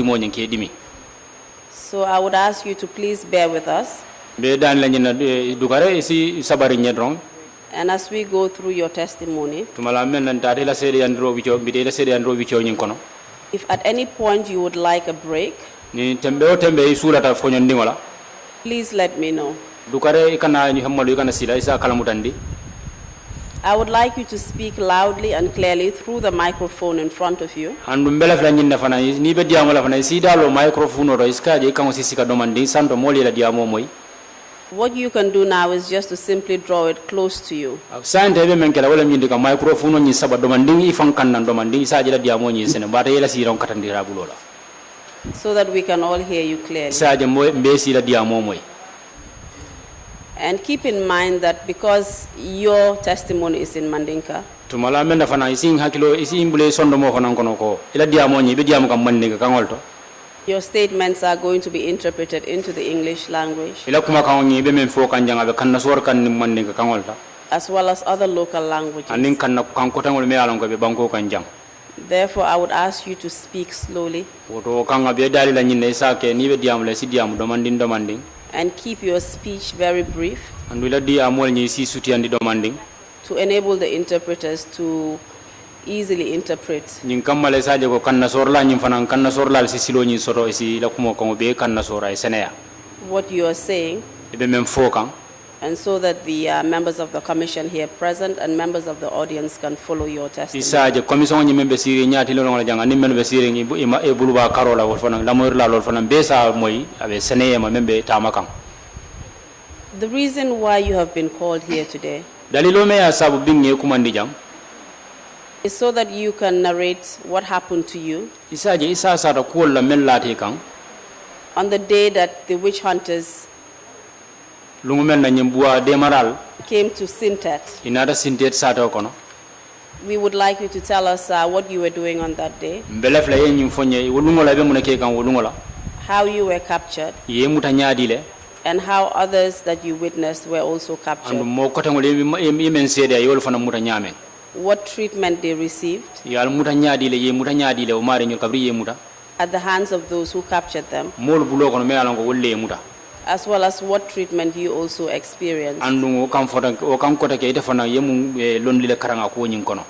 dimo nyanke dimi. So I would ask you to please bear with us. Be dan la nyina dugare isi sabari nyedron. And as we go through your testimony, Tumala men nan tade la sede andro wicho bide la sede andro wicho nyin kono. if at any point you would like a break, Ni tembe o tembe isulata fonyo ndingola. please let me know. Dukare ikana ni hammalu ikana sila isa kalamutandi. I would like you to speak loudly and clearly through the microphone in front of you. Andu mbela fla nyinna fana ni be diamo la fana si dalo microphone ro iska je kan sisi ka domandi santo moli la diamo moy. What you can do now is just to simply draw it close to you. Sante be men kala wala nyindi ka microphone ni saba domandi ifan kan nan domandi isa je la diamo ni sene bata yela si ron katandira bulola. So that we can all hear you clearly. Sa je moy be si la diamo moy. And keep in mind that because your testimony is in Mandinka, Tumala men fana isi hakilo isi imbule sondo mo fana kono ko ila diamo ni be diamo kam mandinga kangolto. your statements are going to be interpreted into the English language, Ila kuma kan ni be men fo kan janga be kan nasor kan ni mandinga kangolta. as well as other local languages. Anin kan kan ko tangol me alon ko be banko kan jang. Therefore, I would ask you to speak slowly Woto kan be dali la nyinne isa ke ni be diamo le si diamo domanding. and keep your speech very brief Andula di amol ni si suti andi domanding. to enable the interpreters to easily interpret. Nin kammale saje ko kan nasor la nyim fanan kan nasor la si silo ni soro isi la kumo ko be kan nasora e seneya. What you are saying, Be men fo kan. and so that the members of the commission here present and members of the audience can follow your testimony. Isaje commission ni membe siri nyaati lo ngala janga ni men be siri ni e buluba karola wol fanan la moyr la lol fanan be sa moy abe seneya ma membe tamakan. The reason why you have been called here today Dalilo me ya sabu binge kumandi jam. is so that you can narrate what happened to you Isaje isa sa ta ko la men lati kan. on the day that the witch hunters Lungu men na nyimbuwa demaral came to Sintet. inada sintet sa ta kono. We would like you to tell us what you were doing on that day, Mbele fla yen nyim fonye wolungola be munake kan wolungola. how you were captured, Ye muta nyaadi le. and how others that you witnessed were also Andu captured. mo kote ngol yemen sede ay wol fana muta nyamen. What treatment they received Yal muta nyaadi le ye muta nyaadi le o mare nyol kabri ye muta. at the hands of those who captured them, Mol bulo kono me alongo wolle muta. as well as what treatment you also experienced, Andu o kam fotan o kam kota ke defana yemu lonli le karanga ko nyin kono.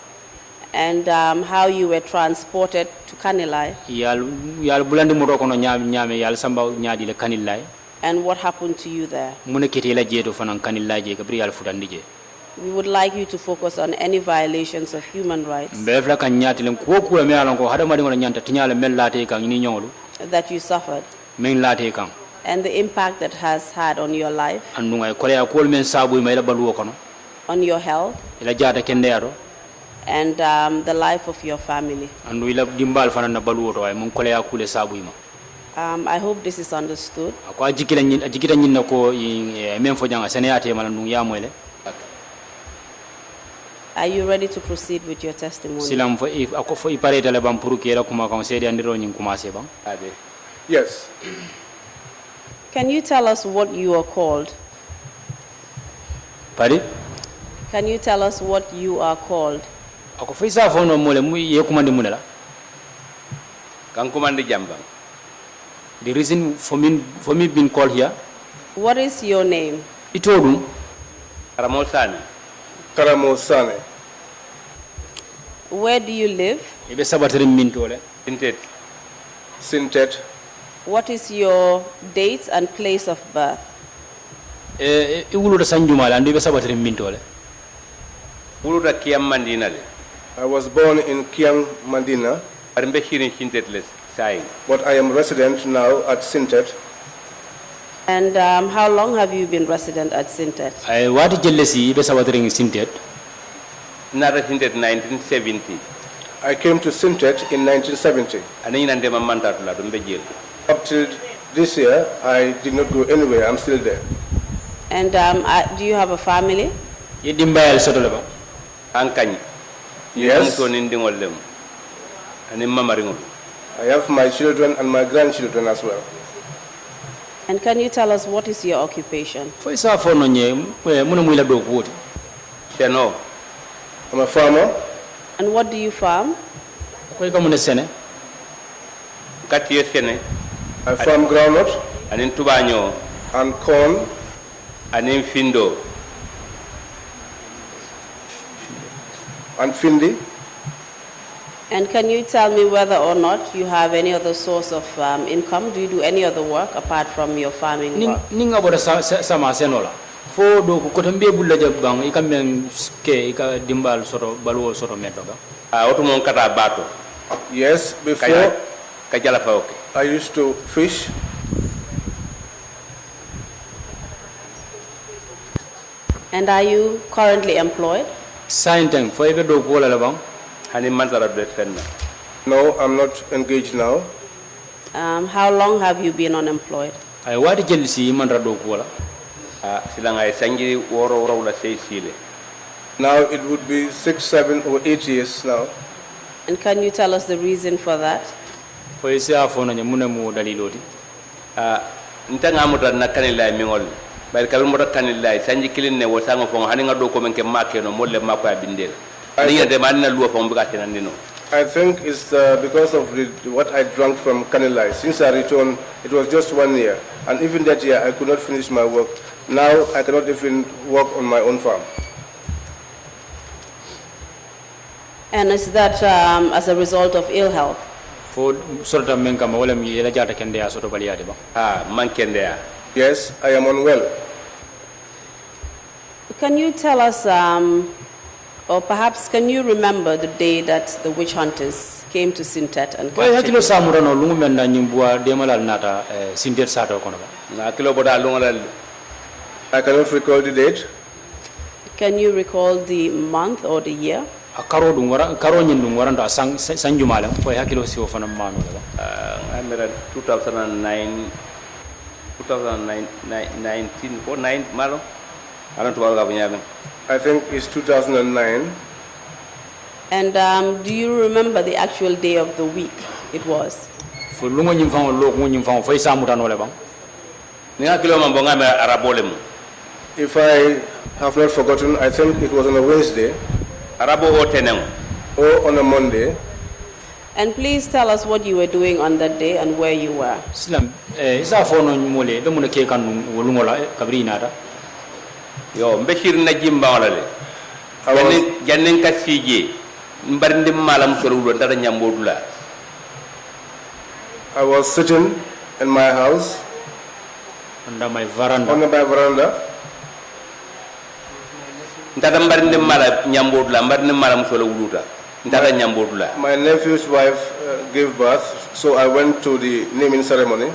and how you were transported to Kanilai, Yal bulandi mo kono nyame yal samba nyaadi le kanillay. and what happened to you there. Mune kete la jeto fana kanillay je kabri yal futandi je. We would like you to focus on any violations of human rights Mbele fla kan nyaati le ko ko me alongo hada mari ngol nyanta tinyala mel late kan ni nyolu. that you suffered, Men late kan. and the impact that has had on your life, Andu ngay ko ya ko men sabu may la balu kono. on your health, Ila jaata kende yaro. and the life of your family. Andu ila dimbal fana na balu to ay mun ko ya kule sabu ima. I hope this is understood. Ko ajikira nyin na ko men fo janga seneyate mala ndum ya moyle. Are you ready to proceed with your testimony? Silam fo ako fo ipareta le bam pour que la kuma kan sedi andiro nyin commencer bam. Yes. Can you tell us what you are called? Pari? Can you tell us what you are called? Ako fo isa fo no mole mu ye kumandi munela. Kan kumandi jamba. The reason for me being called here, What is your name? itodum Karamo Sanneh. Karamo Sanneh. Where do you live? ibe sabatere min tole. Sintet. Sintet. What is your date and place of birth? E wuluda sanjuma la ndu ibe sabatere min tole. Wuluda kiyam mandina le. I was born in Kiang, Mandina, Arimbe shirin Sintet le sai. but I am resident now at Sintet. And how long have you been resident at Sintet? Ay wati jellesi ibe sabatere sintet. Nara Sintet 1970. I came to Sintet in 1970. Ani nande mamanta la dumbe jel. Up till this year, I did not go anywhere. I'm still there. And do you have a family? Ye dimbayal soto le ba. Ankany. Yes. So nindingol lem. Ani mamaringol. I have my children and my grandchildren as well. And can you tell us what is your occupation? Fo isa fo no nye muna muila do ko woti. Seno. I'm a farmer. And what do you farm? Ko ka muna sene. kati sene I farm groundnut anin tubaño and corn anin findo and findi. And can you tell me whether or not you have any other source of income? Do you do any other work apart from your farming work? Ninga boda sama senola. Fo do ko tambe bulla jabbang ikamen ke ika dimbal soto baluo soto medoga. oto mon kata bato Yes, before kajala fawke I used to fish. And are you currently employed? Sainteng fo ebe do ko la bang. hani mantara do fenna No, I'm not engaged now. How long have you been unemployed? Ay wadi jelsi man rado ko la. silanga e sangi woro la sey sile Now it would be 6, 7, or 8 years now. And can you tell us the reason for that? Fo ise afona nyamuna mu daliloti. ntanga muta na kanila mi ngol bari kal mo kanila sanji kilin ne wo sango fo hani ngado ko men ke make no molle mako ya bindel ni de man na luwa fo mbuga tenandino I think it's because of what I drank from Kanilai. Since I returned, it was just 1 year. And even that year, I could not finish my work. Now, I cannot even work on my own farm. And is that as a result of ill health? Fo sorta men kama wala mi la jata kende ya soto baliyade ba. man kende ya Yes, I am unwell. Can you tell us, or perhaps can you remember the day that the witch hunters came to Sintet and Fo captured hakilo you? samura no lungu men na nyimbua demalal nata sintet sato kono ba. na kilo boda lungola I cannot recall the date. Can you recall the month or the year? Karo dum wara karo nyin dum waranta sanjumala fo hakilo si o fana mano la. amera 2009 2019 or 9 malo alan to ga bunyame I think it's 2009. And do you remember the actual day of the week it was? Fo lungu nyim fango lo ko nyim fango fo samuta no le bang. ni kilo man bonga me arabolem If I have not forgotten, I think it was on a Wednesday arabo o tenen or on a Monday. And please tell us what you were doing on that day and where you were. Islam isa fo no mole do mun ke kan wolungola kabri nata. yo mbeshir na jimba wala le I was, jannen ka sije mbarndim malam solo dara nyambodula I was sitting in my house Under my veranda. on my veranda. ndada mbarndim mala nyambodula mbarndim malam solo wuluta ndada nyambodula My nephew's wife gave birth, so I went to the naming ceremony.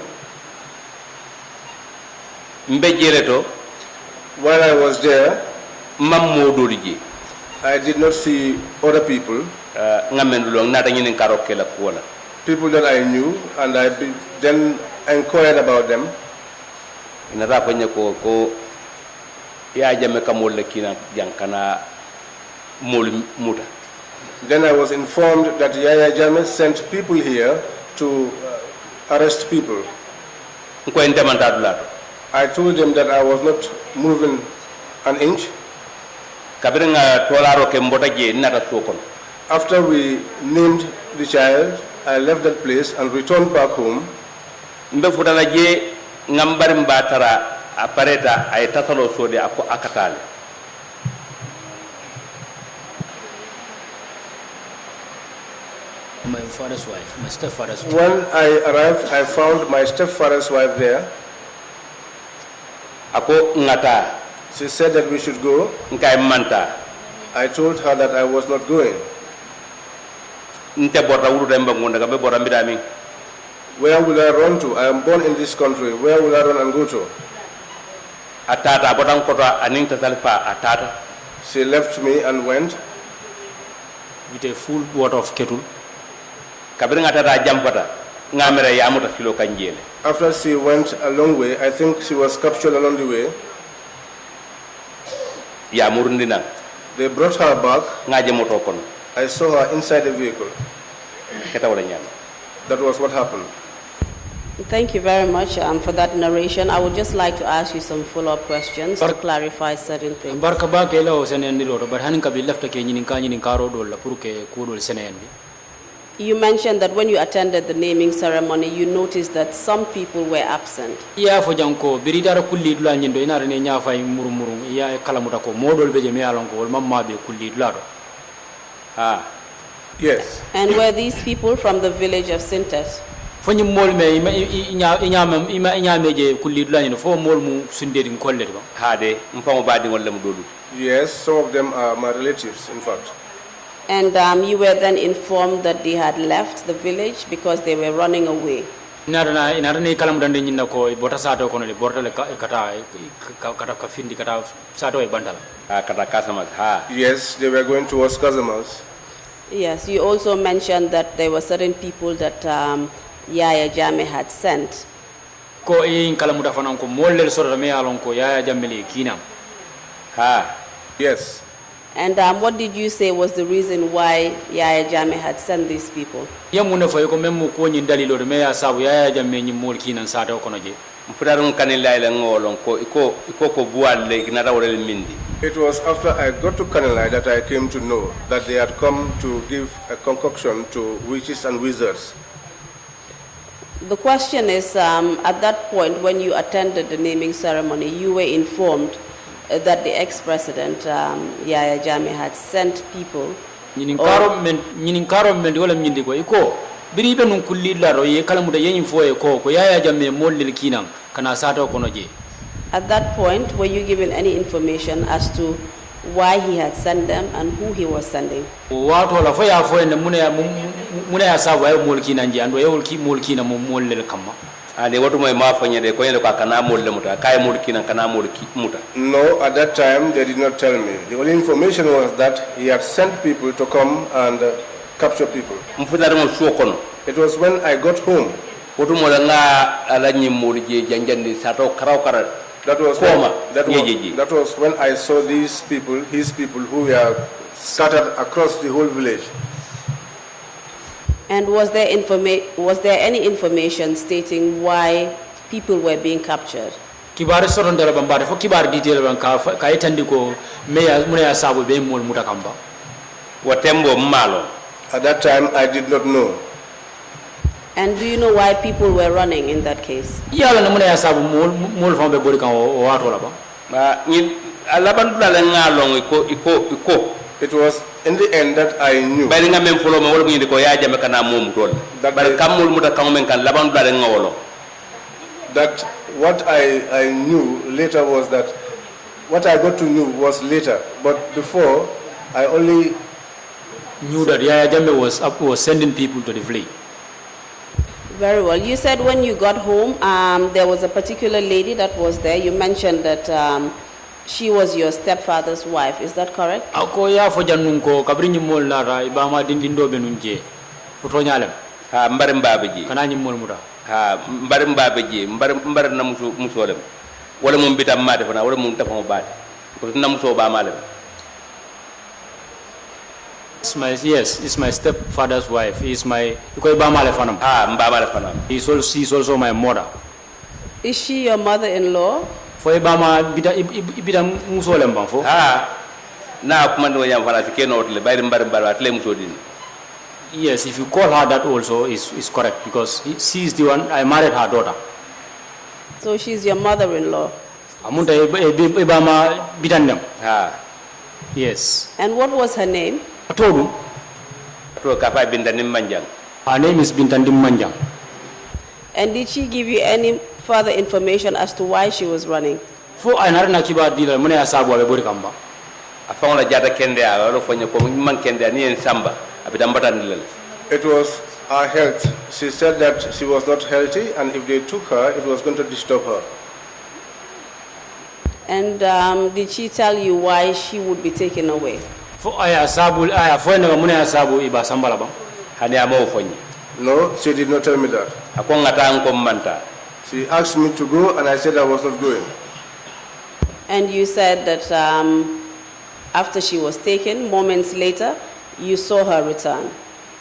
mbejele to While I was there, mam modoriji I did not see other people, ngamendulo nata nyinen karoke la kuola people that I knew, and I then inquired about them. ina rafa ko ya jame kamol le kina jankana mol muta Then I was informed that Yaya Jammeh sent people here to arrest people. ko endemanta dulato I told them that I was not moving an inch. kabiringa tolaro ke mbota je nata sokon After we named the child, I left that place and returned back home. mbe futala je ngambari mbatara apareta ay tatalo sode ako akatale My father's wife, my stepfather's wife. When I arrived, I found my stepfather's wife there. ako ngata She said that we should go. nkay manta I told her that I was not going. nte borta wuruta mbangunda kambe borta mbidami Where will I run to? I am born in this country. Where will I run and go to? atata botan kota aninta salfa atata She left me and went. With a full water of kettle. kabiringa tata jampata ngamere yamuta kilo kanjele After she went a long way, I think she was captured along the way. ya murundina They brought her back. ngaje moto kon I saw her inside the vehicle. keta wala nyama That was what happened. Thank you very much for that narration. I would just like to ask you some follow-up questions to clarify certain things. Barka ba ke lawo senendi do bar hanin kabi lafta ke nyinin ka nyinin karo do la pour que ko do senendi. You mentioned that when you attended the naming ceremony, you noticed that some people were absent. Yeah, for janko, biridara kulli dula nyindo ina rene nyafa murumuru ya kalamuta ko modol beje me alonko wal mamma be kulli dularo. Yes. And were these people from the village of Sintet? Fonyi mol me inya meje kulli dula nyindo fo mol mu sundedi kolle ba. Hade mfamo badi ngol lem dodu. Yes, some of them are my relatives, in fact. And you were then informed that they had left the village because they were running away. Inarana kalamudande nyinna ko bota sato kono le bortale kata kafindi kata sato e bandala. Kata customers. Yes, they were going towards customers. Yes, you also mentioned that there were certain people that Yaya Jammeh had sent. Ko in kalamuda fanan ko molle soro me alon ko Yaya Jammeh kinam. Yes. And what did you say was the reason why Yaya Jammeh had sent these people? Yamuna fo ko memmo ko nyi dalilo me ya sabu Yaya Jammeh nyi mol kinan sato kono je. Mfudarun kanila ila ngolon ko buale ginara wala mindi. It was after I got to Kanilai that I came to know that they had come to give a concoction to witches and wizards. The question is, at that point when you attended the naming ceremony, you were informed that the ex-president Yaya Jammeh had sent people. Nyinin karo men wala nyindi ko iko biribe nun kulli la ro ye kalamuda yen fo e ko Yaya Jammeh mollel kinan kana sato kono je. At that point, were you given any information as to why he had sent them and who he was sending? Wato la fo ya fo en muna ya sabu ay mol kinan je ando yewol ki mol kinan mo mollel kamma. Ade watu mo ma fanya de ko yele ko kana molle muta kay mol kinan kana mol muta. No, at that time they did not tell me. The only information was that he had sent people to come and capture people. Mfudaru mo suo kono. It was when I got home. Watu mo nga ala nyi mol je janjandi sato karaw kara. That was when I saw these people, his people, who were scattered across the whole village. And was there any information stating why people were being captured? Kibar soron dara bambare fo kibar detail ban ka itandi ko meya munaya sabu be mol mutakamba. Watembo malo. At that time I did not know. And do you know why people were running in that case? Yala na munaya sabu mol fambe bori kan o wato la ba. Ni alaban dula ngalong iko. It was in the end that I knew. Bari nga men folo ma wala ngi ko Yaya Jammeh kana mom tol. Bari kamul muta kan men kan laban dula ngawolo. That what I knew later was that what I got to know was later, but before I only knew that Yaya Jammeh was sending people to the village. Very well. You said when you got home, there was a particular lady that was there. You mentioned that she was your stepfather's wife. Is that correct? Ako ya fo jannun ko kabri ni mol na ra ibama dindindo be nunje foto nyalem ha mbar mbabe ji kana ni mol muda ha mbar mbabe ji mbar na musolem wala mum bitam ma defana wala mum tafamo baade ko na muso ba malem. It's my stepfather's wife. He's my He's also my mother. Is she your mother-in-law? For Ibama bida musolem banfo. Na kumando yam fala sikeno otle bayri mbar atle musodin. Yes, if you call her that also is correct because she is the one I married her daughter. So she's your mother-in-law. Amunta Ibama bidandem. Yes. And what was her name? Her name is Bintandim Manjang. And did she give you any further information as to why she was running? For another Nakiba dealer, Money Asabu Borikamba. I found a jata kende, I don't find your man kende, and samba, a bit ambatan. It was her health. She said that she was not healthy, and if they took her, it was going to disturb her. And did she tell you why she would be taken away? For I sabu, I find a Money Asabu Iba Sambalaba. Haniamo for you. No, she did not tell me that. She asked me to go, and I said I was not going. And you said that after she was taken, moments later, you saw her return.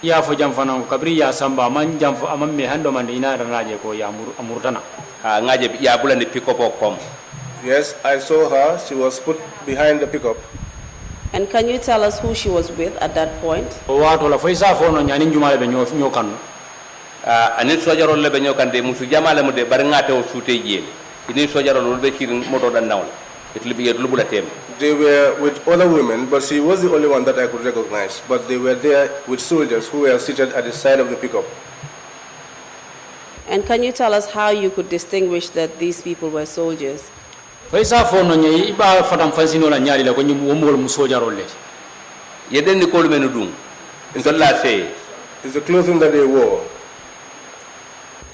Ya for Jamfana, Cabria Samba, Man Jam for Amame Handoman, Ina Raje ko Amurtana. Naje Yabula pick up or come. Yes, I saw her. She was put behind the pickup. And can you tell us who she was with at that point? wato la foisa fono nyani jumale be nyo kan ani sojarol le be ñokande musu jamale mu de bar ngate o suute jeel ini sojarol be kirin moto dan nawol it libi yet lubula tem. They were with other women, but she was the only one that I could recognize. But they were there with soldiers who were seated at the side of the pickup. And can you tell us how you could distinguish that these people were soldiers? foisa fono nyi iba fatam fansino la nyaali la ko nyum womol mu sojarol le yeden ni kolu menu dum intolla sey It's the clothing that they wore.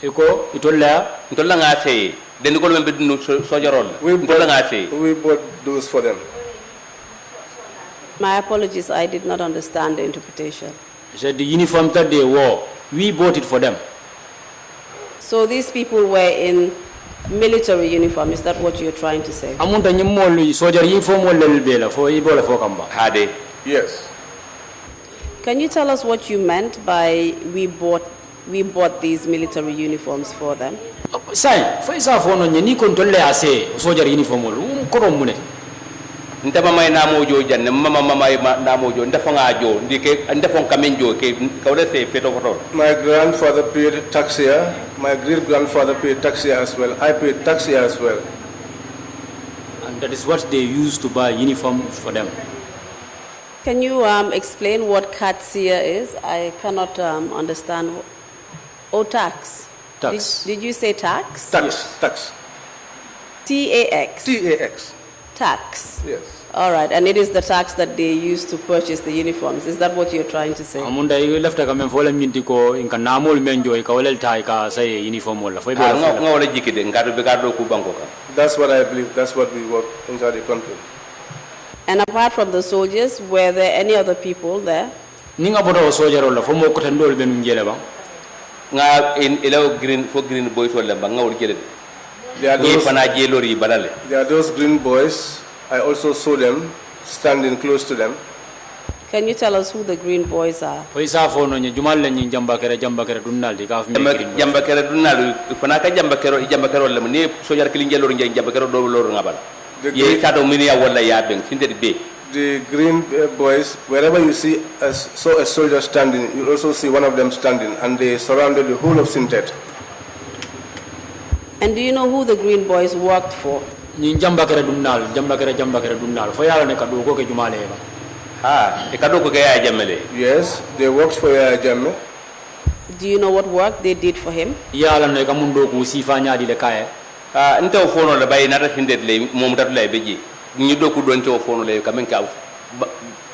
eko itolla nga sey den kolu men be dum sojarol intolla nga sey We bought those for them. My apologies, I did not understand the interpretation. said the uniform that they wore we bought it for them. So these people were in military uniform, is that what you're trying to say? amunta nyimol sojar uniform wala bela fo ibola fo kamba hade Yes. Can you tell us what you meant by we bought these military uniforms for them? sai foisa fono nyani kon tolle ase sojar uniform wala ko mune ndama may namojo janne mama namojo ndafa ngajo ndike ndafon kamenjo ke kawle se feto foto. My grandfather paid tax here. My great-grandfather paid tax here as well. I paid tax here as well. and that is what they used to buy uniform for them. Can you explain what katsia is? I cannot understand. Oh, tax. Tax. Did you say tax? Tax. Yes. Tax. T-A-X. T-A-X. Tax. Yes. All right, and it is the tax that they use to purchase the uniforms. Is that what you're trying to say? amunda lefta kamen fola minti ko inka namol menjo ka walel tay ka say uniform wala fo ibola fo nga wala jikide ngado be gardo ku banko ka That's what I believe. That's what we work inside the country. And apart from the soldiers, were there any other people there? ninga boto sojar wala fo mo ko tan dol benu jele ba nga in elaw green boys wala ba nga wol jele There are ni those, fana jelori balale there are those green boys. I also saw them standing close to them. Can you tell us who the green boys are? foisa fono ny jumal la nyi jamba kere dunnal di ka jamba kere dunnalu fana ka jamba kero le ni sojar kilin jelori ngi jamba kero do lor ngabal The ye green, tato mini ya wala ya ben sinde be the green boys, wherever you see saw a soldier standing, you also see one of them standing, and they surrounded the whole of Sintet. And do you know who the green boys worked for? nyi jamba kere dunnal fo yalla ne ka do ko ke jumale ba ha e kado ko ya jamele Yes, they worked for Yaya Jammeh. Do you know what work they did for him? yalla ne ka mundo ko sifa nyaadi le kaye ntaw fono le bay nata sinde le mom tat lay beji ni do ko don taw fono le kamen ka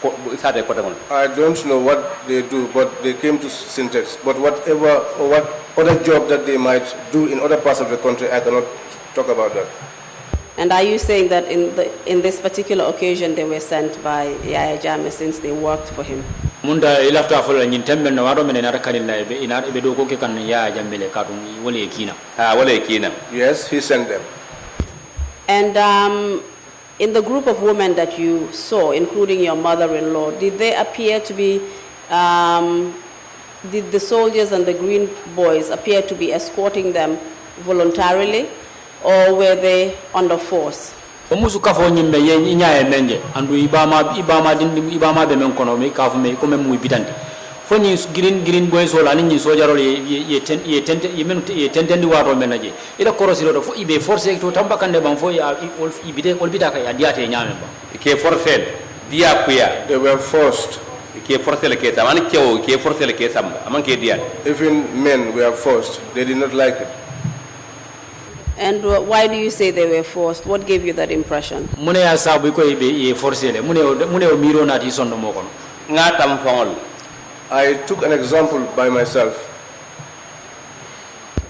ko sate ko tangon I don't know what they do, but they came to Sintet. But whatever or what other job that they might do in other parts of the country, I cannot talk about that. And are you saying that in this particular occasion they were sent by Yaya Jammeh since they worked for him? munda ilafta fola nyi tembe no wado men na rakalil la be ina be do ko ke kan ya jambele ka dum wala kina wala kina Yes, he sent them. And in the group of women that you saw, including your mother-in-law, did they appear to be, did the soldiers and the green boys appear to be escorting them voluntarily, or were they under force? musu kafo nyimbe ye nyaaye menje andu ibama be men kono me kafu me ko men muy bitandi foni green boys wala ni sojarol ye tentendi wato menaje ila korosiro do fo ibe force to tambakande ban fo ya ibide olbita ka ya diate nyame ba ke forcel dia kuya They were forced. ke forcel ke tamani kewo ke forcel ke samba aman ke dia Even men were forced. They did not like it. And why do you say they were forced? What gave you that impression? mune ya sabu ko ibe ye force le mune o miro na ti sondo mo kono nga tam fongol I took an example by myself.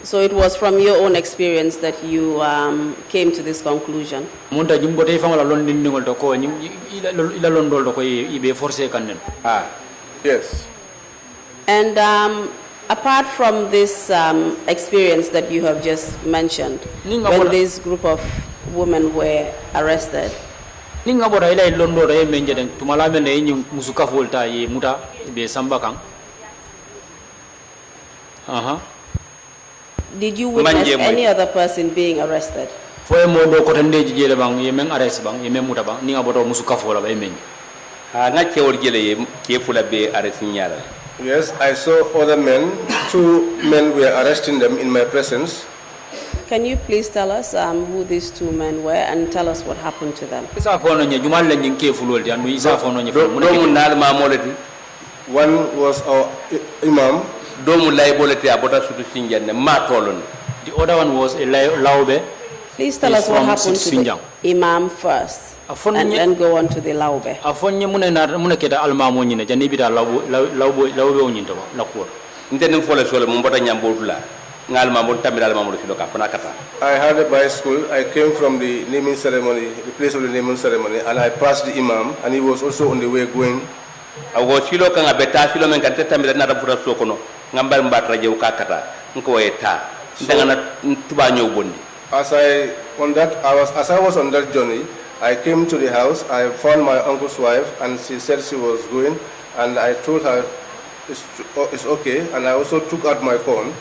So it was from your own experience that you came to this conclusion. munta jimbo tay fangola londin dingol to ko ila londol to ko ibe force kanen Yes. And apart from this experience that you have just mentioned, when this group of women were arrested, ninga bora ila londo re menje den tumala men ne nyi musuka volta ye muta be samba kan did you witness any other person being arrested? foye mo do ko tan deji jele bang ye men arrest bang ye men muta bang ninga boto musuka fola ba menje nga cewol jele ke fula be aresignala. Yes, I saw other men. 2 men were arresting them in my presence. Can you please tell us who these 2 men were and tell us what happened to them? isa fono nya jumal la nyin ke fulolde andu isa fono nya do mun nal ma molati One was our imam. do mun lay bolati abota sutu sinjanne ma tolon. The other one was a laube. Please tell us what happened to the imam first and then go on to the laube. Afonye muna keda almamo nyine jani bida laube onyinto la ko Ntenen fole sole mun bota nyambotula ngal ma mon tamiral ma mo filo ka fana kata. I had a bicycle. I came from the naming ceremony, the place of the naming ceremony, and I passed the imam, and he was also on the way going. Awo silo kan abeta silo men kan tamiral na rabuta sokono ngambal mbatra jew ka kata nko eta ndangana tuba nyow bondi. As I was on that journey, I came to the house. I found my uncle's wife, and she said she was going, and I told her it's okay, and I also took out my phone.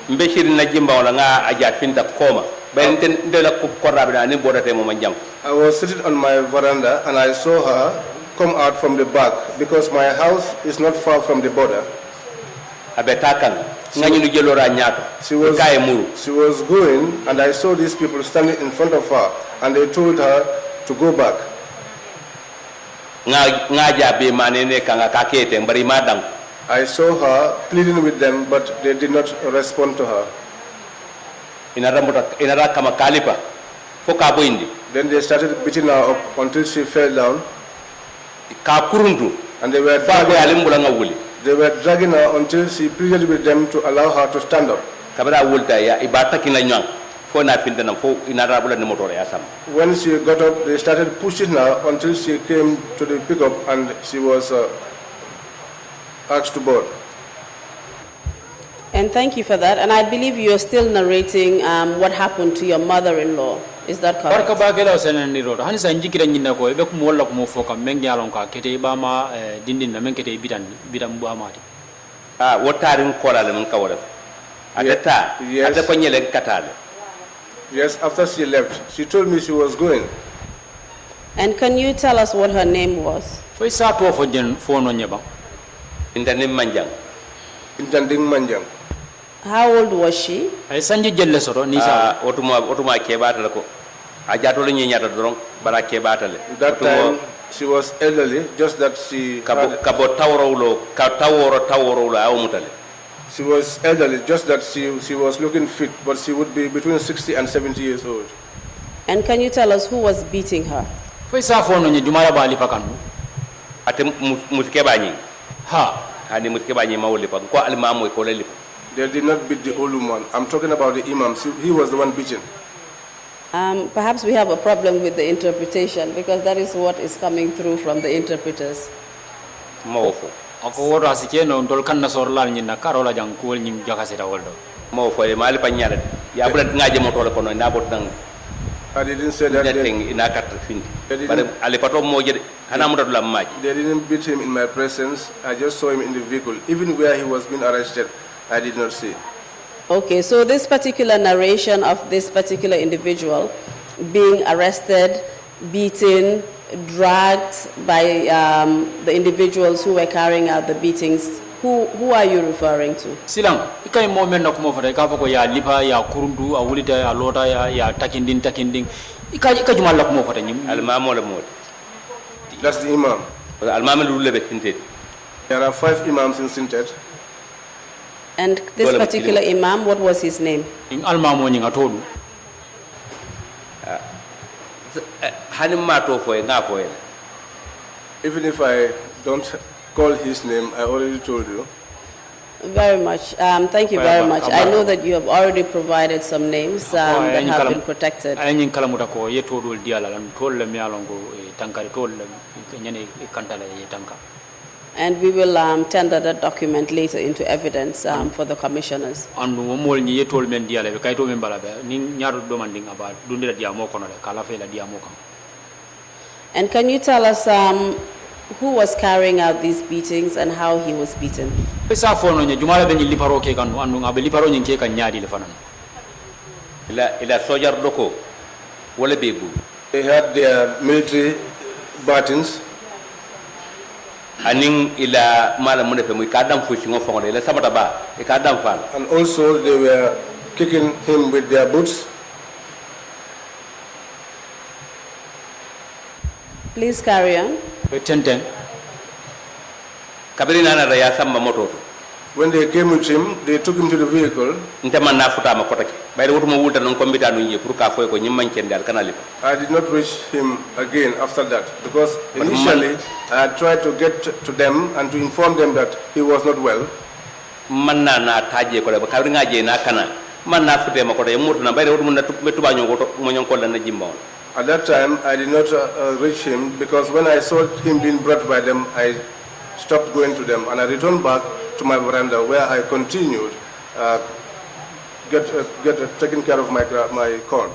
Mbeshir na jimba wala nga aja finta koma ben ndela ko korabina ni bodate mo manjam. I was sitting on my veranda, and I saw her come out from the back because my house is not far from the border. Abeta kan ngani nu jelora nyato kay muru. She was going, and I saw these people standing in front of her, and they told her to go back. Ngaja be manene kanga kakete mbari madam. I saw her pleading with them, but they did not respond to her. Inara kama kalipa foka boindi. Then they started beating her up until she fell down. Ka kurundu And they were dragging her until she pleaded with them to allow her to stand up. When she got up, they started pushing her until she came to the pickup, and she was asked to board. And thank you for that. And I believe you are still narrating what happened to your mother-in-law. Is that correct? Yes, after she left, she told me she was going. And can you tell us what her name was? Intending Manjang. How old was she? That time she was elderly, just that she was elderly, just that she was looking fit, but she would be between 60 and 70 years old. And can you tell us who was beating her? They did not beat the old woman. I'm talking about the imam. He was the one beaten. Perhaps we have a problem with the interpretation, because that is what is coming through from the interpreters. I didn't say that. They didn't beat him in my presence. I just saw him in the vehicle. Even where he was being arrested, I did not see. Okay, so this particular narration of this particular individual being arrested, beaten, dragged by the individuals who were carrying out the beatings, who are you referring to? Silang, ikai moment na kumofata ikapo ko ya lipa ya kurundu awulita ya lota ya takinding ika jumala kumofata nyim almamo le mod. That's the imam. Almamo lule be tinted. There are 5 imams in Sintet. And this particular imam, what was his name? In almamo nyinga tolu. Even if I don't call his name, I already told you. Very much. Thank you very much. I know that you have already provided some names that have been protected. And we will tender that document later into evidence for the commissioners. And can you tell us who was carrying out these beatings and how he was beaten? They had their military batons. aning ila mala mun fe muy kadam fu ci ngo fongo ila sabata ba e kadam fal. And also they were kicking him with their boots. Please carry on. Kabiri nana raya samba moto. When they came with him, they took him to the vehicle. Ntema na futa makotaki. Bayre wutuma wulta non kombita no nyi pour ka foy ko nyimman kendal kanali. I did not reach him again after that because initially I had tried to get to them and to inform them that he was not well. Manna na taje ko le kabiri ngaje na kana. Manna fute makota mutu na bayre wutuma na tuba nyongo mo nyonko la na jimba. At that time, I did not reach him because when I saw him being brought by them, I stopped going to them and I returned back to my veranda where I continued taking care of my corn.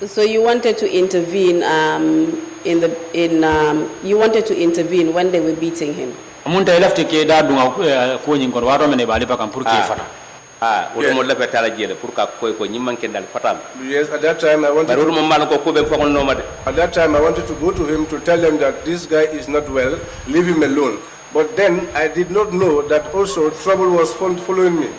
So you wanted to intervene you wanted to intervene when they were beating him. Amunta elafte ke da dunga ko nyin ko waro mene bali pakam pour ke fata. Woto mo lefe tala jele pour ka koy ko nyimman kendal fatam. Yes, at that time I wanted to go to him to tell him that this guy is not well, leave him alone. But then I did not know that also trouble was following me.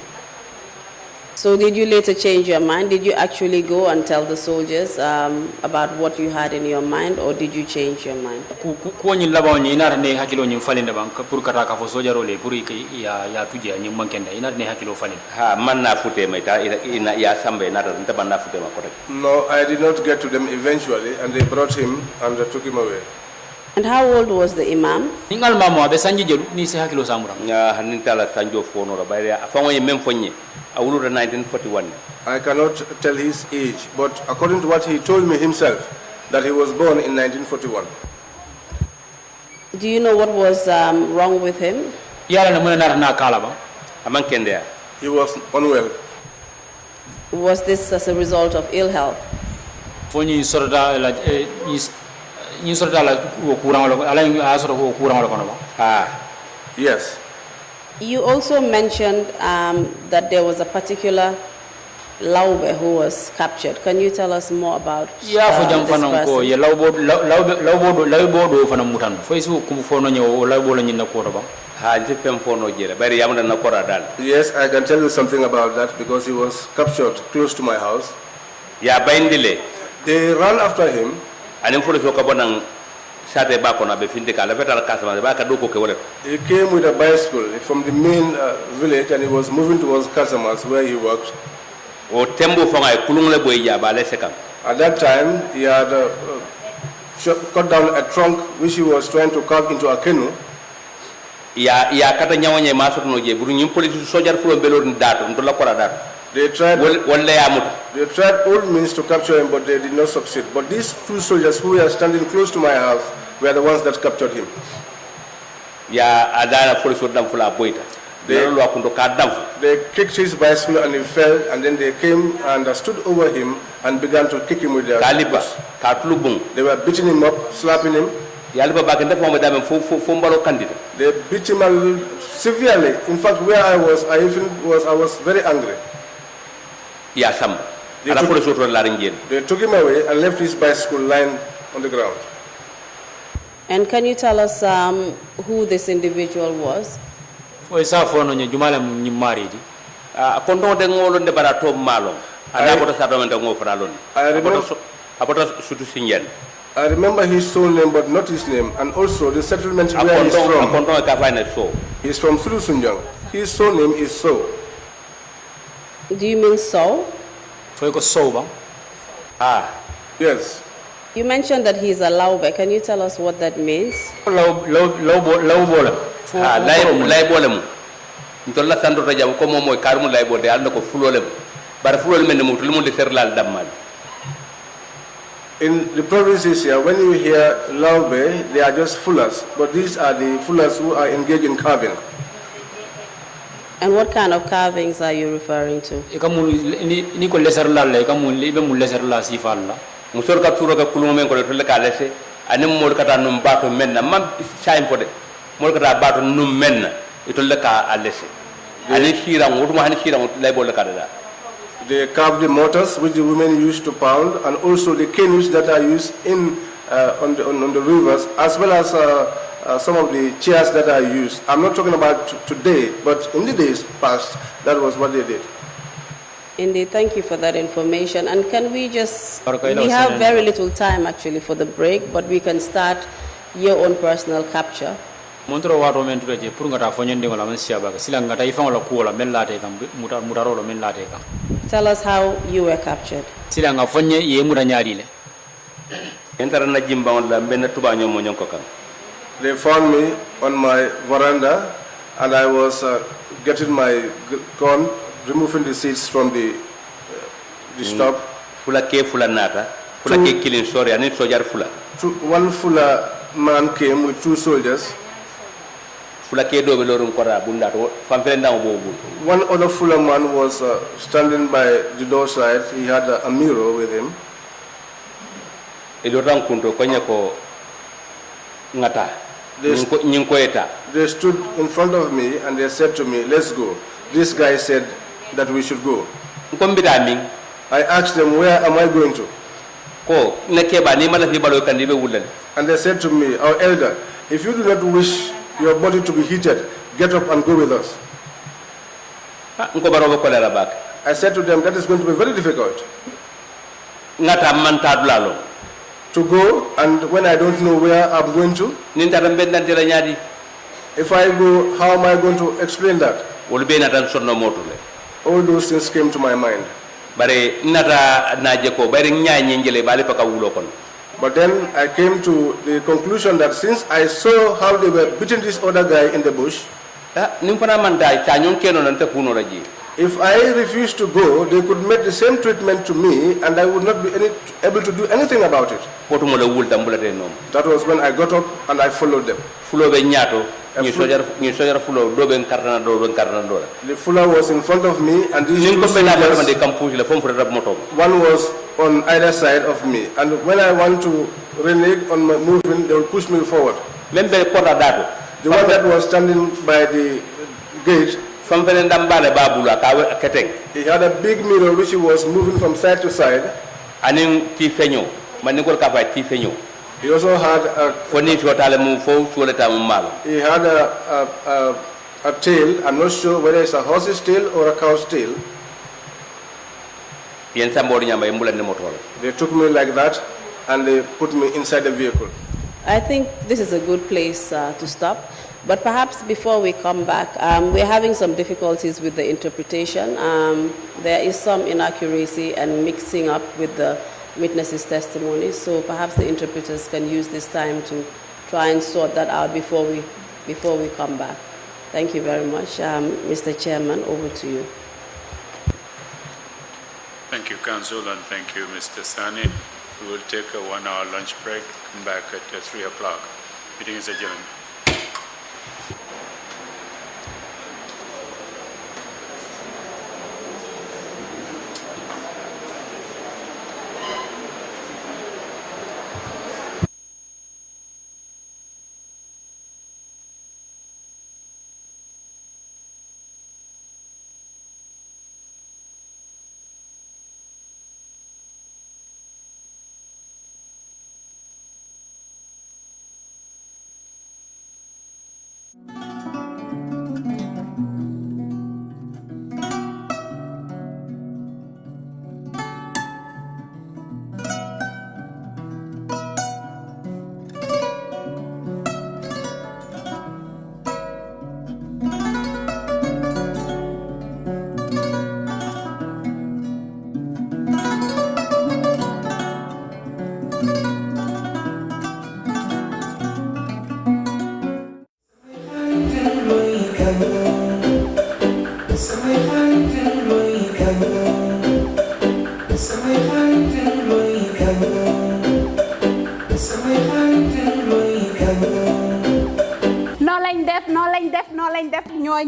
So did you later change your mind? Did you actually go and tell the soldiers about what you had in your mind, or did you change your mind? Ko nyin labaw ni ina ne hakilo nyin falinde bank pour kata ka fo sojaro le pour ya tuje nyin mankenda ina ne hakilo falinde. Ha man na fute mai ta ina ya sambe na ta ban na fute ma korek. No, I did not get to them eventually and they brought him and they took him away. And how old was the imam? Ningal mamo abe sanji jelu ni se hakilo samura. Ya hanin tala sanjo fono ra bayre afango ye mem fonye. Awulu 1941. I cannot tell his age, but according to what he told me himself, that he was born in 1941. Do you know what was wrong with him? Yala na muna na kala ba. Aman kende. He was unwell. Was this as a result of ill health? Foni sorda la ni sorda la ko kurang lo ala asoro ko kurang lo kono ba. Yes. You also mentioned that there was a particular Laube who was captured. Can you tell us more about this person? Ye Laubo do fana mutan. Fo isu kum fono nyo Laubo la nyina ko ba. Ha jipem fono jere bari yamna na kora dal. Yes, I can tell you something about that because he was captured close to my house. Ya baindile. They ran after him. Anem fo so ka bonang. He came with a bicycle from the main village and he was moving towards customers where he worked. At that time, he had cut down a trunk which he was trying to carve into a canoe. They tried all means to capture him, but they did not succeed. But these two soldiers who were standing close to my house were the ones that captured him. They kicked his bicycle and he fell, and then they came and stood over him and began to kick him with their boots. They were beating him up, slapping him. They beat him severely. In fact, where I was very angry. They took him away and left his bicycle lying on the ground. And can you tell us who this individual was? I remember his soul name, but not his name, and also the settlement where he's from. He's from Sulusunjang. His soul name is So. Do you mean So? Yes. You mentioned that he's a Laube. Can you tell us what that means? In the provinces here, when you hear Laube, they are just fullers, but these are the fullers who are engaged in carving. And what kind of carvings are you referring to? Musor ka turo ka kulumen ko to le kalese anim mol kata num bato menna mam chaim pode mol kata bato num menna ito le ka alese ani shirang wuduma hani shirang lebo le kada. They carve the mortars which the women use to pound, and also the canoes that are used in on the rivers, as well as some of the chairs that are used. I'm not talking about today, but in the days past, that was what they did. Indeed, thank you for that information. And can we just, we have very little time actually for the break, but we can start your own personal capture. Montro wato men tudaje pour ngata fonyende wala man siaba sila ngata ifan wala ku wala men late kam mutaro lo men late kam. Tell us how you were captured. Sila nga fonye ye muda nyaadi le. Entara na jimba on la ben tuba ñom mo ñon ko kam. They found me on my veranda, and I was getting my gun, removing the seats from the stop. Fula ke fula nata, fula ke killing sorry, and soldier fula. One Fula man came with 2 soldiers. Fula ke do be lorum kora bunda to fam fele ndaw bobu. One other Fula man was standing by the door side. He had a mirror with him. E do ran kunto ko nyako ngata. They stood in front of me and they said to me, let's go. This guy said that we should go. I asked them, where am I going to? And they said to me, our elder, if you do not wish your body to be heated, get up and go with us. I said to them, that is going to be very difficult. To go, and when I don't know where I'm going to, if I go, how am I going to explain that? All those things came to my mind. But then I came to the conclusion that since I saw how they were beating this other guy in the bush, if I refused to go, they could make the same treatment to me and I would not be able to do anything about it. That was when I got up and I followed them. The Fula was in front of me and these two soldiers, one was on either side of me, and when I want to renege on my movement, they will push me forward. The one that was standing by the gate, he had a big mirror which he was moving from side to side. He also had a tail. I'm not sure whether it's a horse's tail or a cow's tail. They took me like that and they put me inside the vehicle. I think this is a good place to stop. But perhaps before we come back, we're having some difficulties with the interpretation. There is some inaccuracy and mixing up with the witnesses' testimony. So perhaps the interpreters can use this time to try and sort that out before we come back. Thank you very much. Mr. Chairman, over to you. Thank you, Council, and thank you, Mr. Sanneh. We will take a 1-hour lunch break, come back at 3 o'clock. Meeting is adjourned.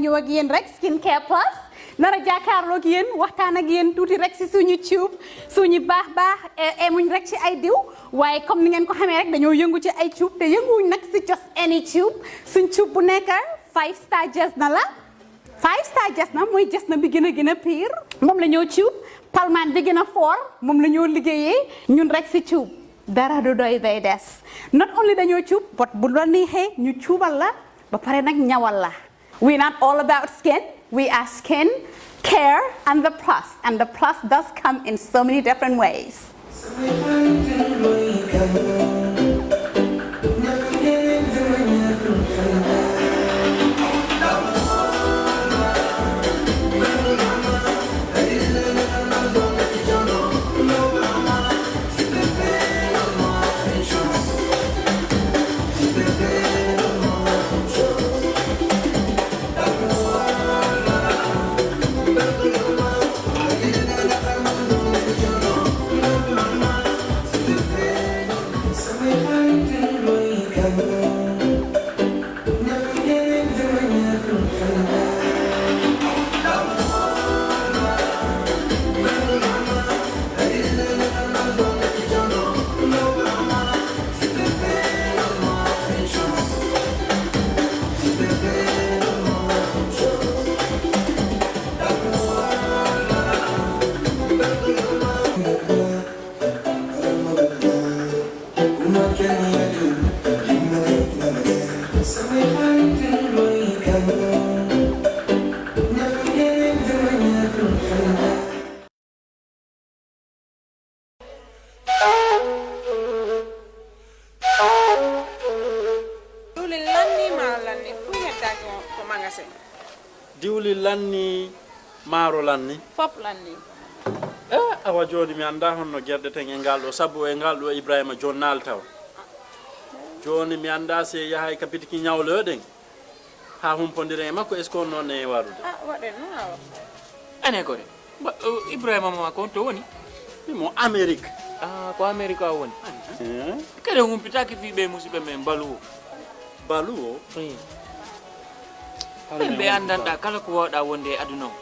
ñëw ak yéen rek Skin Care Plus nara jàkkaarloo ak yéen waxtaan ak yéen tuuti rek si suñu tube suñu baax emuñ rek ci ay diw waaye comme ni ngeen ko xamee rek dañoo yëngu ci ay tube te yënguwuñ nag si just any tube suñ tube bu nekk 5-star jesna la 5-star jesna mooy jesna bi gën a pire moom la ñoo tube palmaan bi gën a fort moom la ñoo liggéeyee ñun rek si tube dara du doy day des not only dañoo cuub but bu la neexee ñu cuubal la ba pare nag ñawal la we're not all about skin we are skin care and the plus does come in so many different ways. diwli lanni maaro lanni fop lanni awa joni mi anda honno gerde ten e ngal ɗo sabu e ngal ɗo Ibrahima jonnal taw joni mi anda se yahay kapitiki ñawloɗen ha humpodire e makko est ce que on noon e warude waɗen noon awa ane kode Ibrahima ma ko to woni mimo Amérique ko Amérique a woni kede humpitaki fiɓe musidɓe men baluwo baluwo ɓe andanɗa kala ko wawɗa wonde e aduna o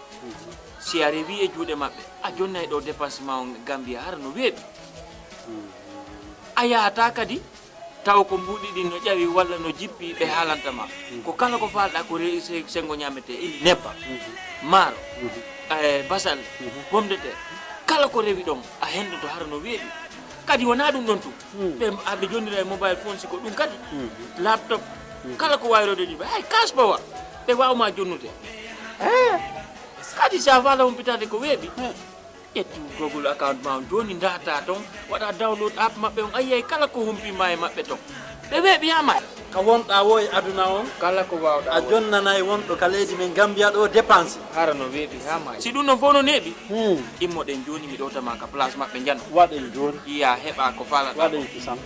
si a rewi e juuɗe maɓɓe a jonnay ɗo dépassement o Gambia hara no weeɓi a yahata kadi taw ko mbuɗi ɗi no ƴawi walla no jippi ɓe haalantama ko kala ko falɗa ko sengo ñamete indi nebba maaro basal pomme de terre kala ko rewi ɗon a hendoto hara no weeɓi kadi wona ɗum ɗon tu ɓe jonnira e mobile phone siko ɗum kadi laptop kala ko wayrode ɗi hay kaspawa ɓe wawma jonnude kadi sa wala humpitade ko weeɓi ƴettu Google account ma joni data ton waɗa download app maɓɓe on ayiyay kala ko humpima e maɓɓe ton ɓe weeɓi yama ka wonɗa wo e aduna on kala ko wawɗa a jonnanayi wonɗo ka leydi men Gambia ɗo dépense hara no weeɓi ha mayi si ɗum non fof no neeɓi immoɗen joni mi ɗowtama ka place maɓɓe jano waɗen joni iya heɓa ko falata waɗen kisan